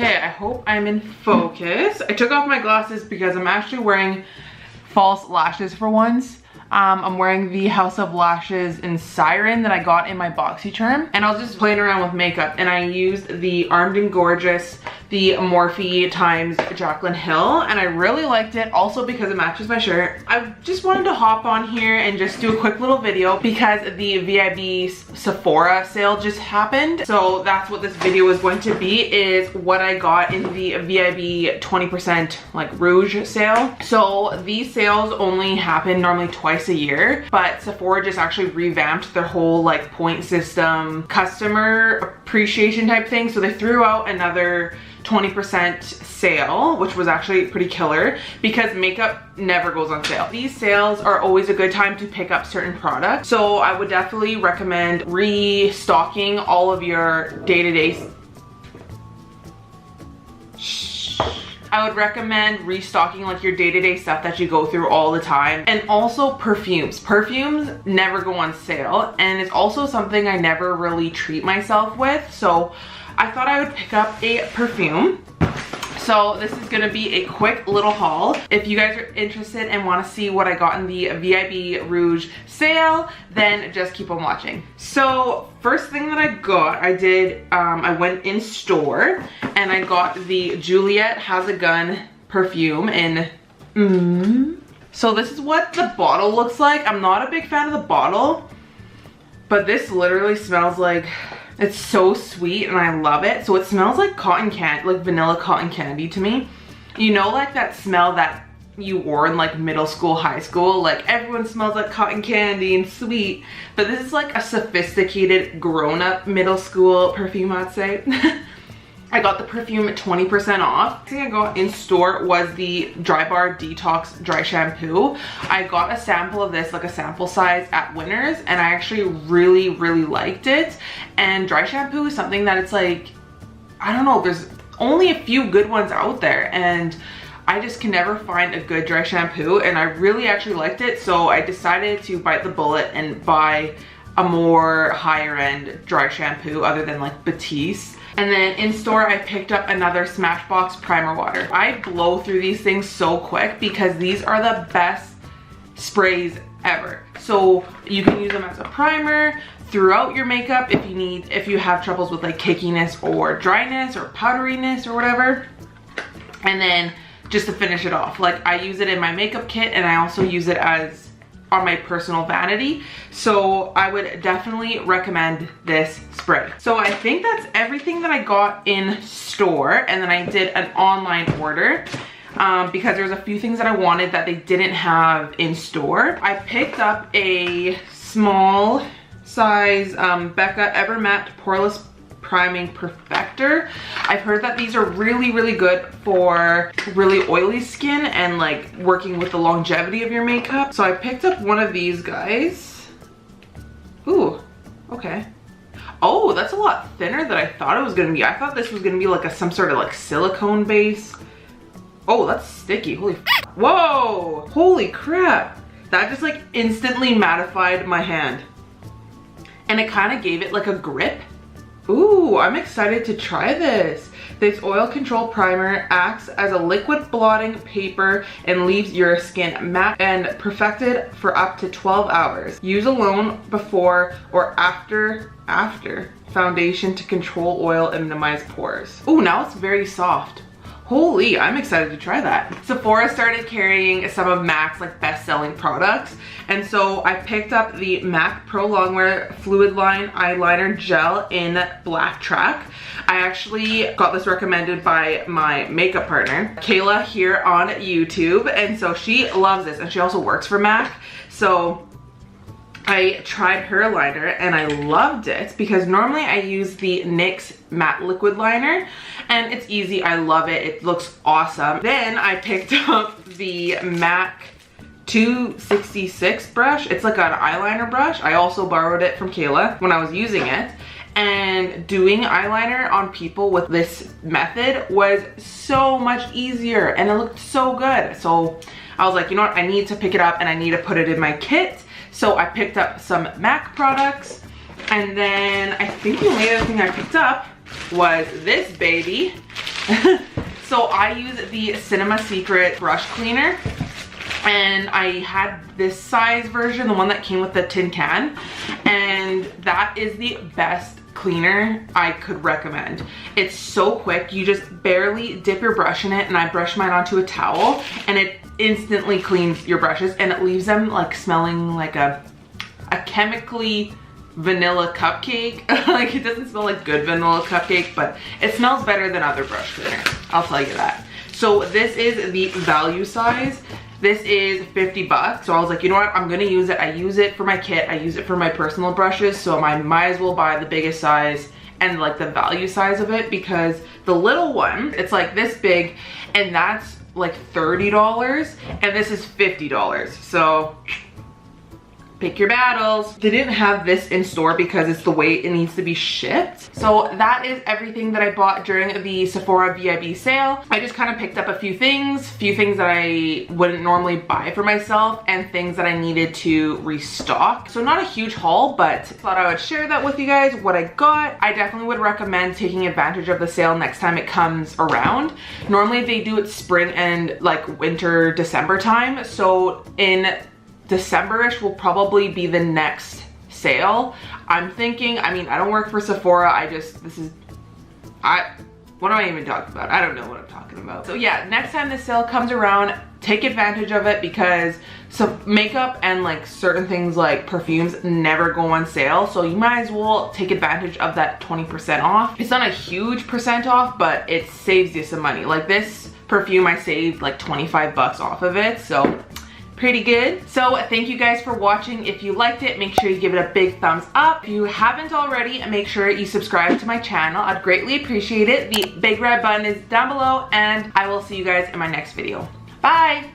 Okay, I hope I'm in focus. I took off my glasses because I'm actually wearing false lashes for once. I'm wearing the House of Lashes in Siren that I got in my BoxyCharm. And I was just playing around with makeup and I used the Armed and Gorgeous, the Morphe times Jaclyn Hill. And I really liked it also because it matches my shirt. I just wanted to hop on here and just do a quick little video because the Vib Sephora sale just happened. So that's what this video is going to be, is what I got in the Vib 20% like Rouge sale. So these sales only happen normally twice a year, but Sephora just actually revamped their whole like point system, customer appreciation type thing. So they threw out another 20% sale, which was actually pretty killer because makeup never goes on sale. These sales are always a good time to pick up certain products. So I would definitely recommend restocking all of your day-to-day. I would recommend restocking like your day-to-day stuff that you go through all the time. And also perfumes. Perfumes never go on sale, and it's also something I never really treat myself with. So I thought I would pick up a perfume. So this is gonna be a quick little haul. If you guys are interested and wanna see what I got in the Vib Rouge sale, then just keep on watching. So first thing that I got, I went in store and I got the Juliet Has a Gun perfume in So this is what the bottle looks like. I'm not a big fan of the bottle, but this literally smells like, it's so sweet and I love it. So it smells like cotton candy, like vanilla cotton candy to me. You know, like that smell that you wore in like middle school, high school, like everyone smells like cotton candy and sweet, but this is like a sophisticated grown-up middle school perfume, I'd say. I got the perfume at 20% off. The thing I got in store was the Dry Bar Detox Dry Shampoo. I got a sample of this, like a sample size at Winners, and I actually really liked it. And dry shampoo is something that it's like, I don't know, there's only a few good ones out there, and I just can never find a good dry shampoo, and I really actually liked it. So I decided to bite the bullet and buy a more higher end dry shampoo other than like Batiste. And then in store, I picked up another Smashbox primer water. I blow through these things so quick because these are the best sprays ever. So you can use them as a primer throughout your makeup if you have troubles with like cakiness or dryness or powderiness or whatever. And then just to finish it off, like I use it in my makeup kit and I also use it as on my personal vanity. So I would definitely recommend this spray. So I think that's everything that I got in store, and then I did an online order because there's a few things that I wanted that they didn't have in store. I picked up a small size Becca Evermatte Poreless Priming Perfector. I've heard that these are really good for really oily skin and like working with the longevity of your makeup. So I picked up one of these guys. Ooh, okay. Oh, that's a lot thinner than I thought it was gonna be. I thought this was gonna be like some sort of like silicone base. Oh, that's sticky, holy whoa, holy crap. That just like instantly mattified my hand. And it kind of gave it like a grip. Ooh, I'm excited to try this. This oil control primer acts as a liquid blotting paper and leaves your skin matte and perfected for up to 12 hours. Use alone before or after foundation to control oil and minimize pores. Ooh, now it's very soft. Holy, I'm excited to try that. Sephora started carrying some of MAC's like best-selling products, and so I picked up the MAC Pro Longwear Fluid Line Eyeliner Gel in Black Track. I actually got this recommended by my makeup partner, Kayla, here on YouTube, and so she loves this, and she also works for MAC. So I tried her liner and I loved it because normally I use the NYX matte liquid liner and it's easy. I love it. It looks awesome. Then I picked up the MAC 266 brush. It's like an eyeliner brush. I also borrowed it from Kayla when I was using it. And doing eyeliner on people with this method was so much easier and it looked so good. So I was like, you know what? I need to pick it up and I need to put it in my kit. So I picked up some MAC products, and then I think the only other thing I picked up was this baby. So I use the Cinema Secret brush cleaner, and I had this size version, the one that came with the tin can, and that is the best cleaner I could recommend. It's so quick. You just barely dip your brush in it, and I brush mine onto a towel, and it instantly cleans your brushes, and it leaves them like smelling like a chemically vanilla cupcake. Like, it doesn't smell like good vanilla cupcake, but it smells better than other brush cleaners, I'll tell you that. So this is the value size. This is 50 bucks. So I was like, you know what, I'm gonna use it. I use it for my kit, I use it for my personal brushes, so I might as well buy the biggest size and like the value size of it, because the little one, it's like this big, and that's like $30, and this is $50. So pick your battles. They didn't have this in store because it's the way it needs to be shipped. So that is everything that I bought during the Sephora Vib sale. I just kind of picked up a few things that I wouldn't normally buy for myself, and things that I needed to restock. So not a huge haul, but thought I would share that with you guys, what I got. I definitely would recommend taking advantage of the sale next time it comes around. Normally they do it spring and like winter, December time. So in December-ish will probably be the next sale. I'm thinking, I mean, I don't work for Sephora. What am I even talking about? I don't know what I'm talking about. So yeah, next time the sale comes around, take advantage of it, because makeup and like certain things like perfumes never go on sale. So you might as well take advantage of that 20% off. It's not a huge percent off, but it saves you some money. Like this perfume, I saved like 25 bucks off of it. So pretty good. So thank you guys for watching. If you liked it, make sure you give it a big thumbs up. If you haven't already, make sure you subscribe to my channel. I'd greatly appreciate it. The big red button is down below, and I will see you guys in my next video. Bye.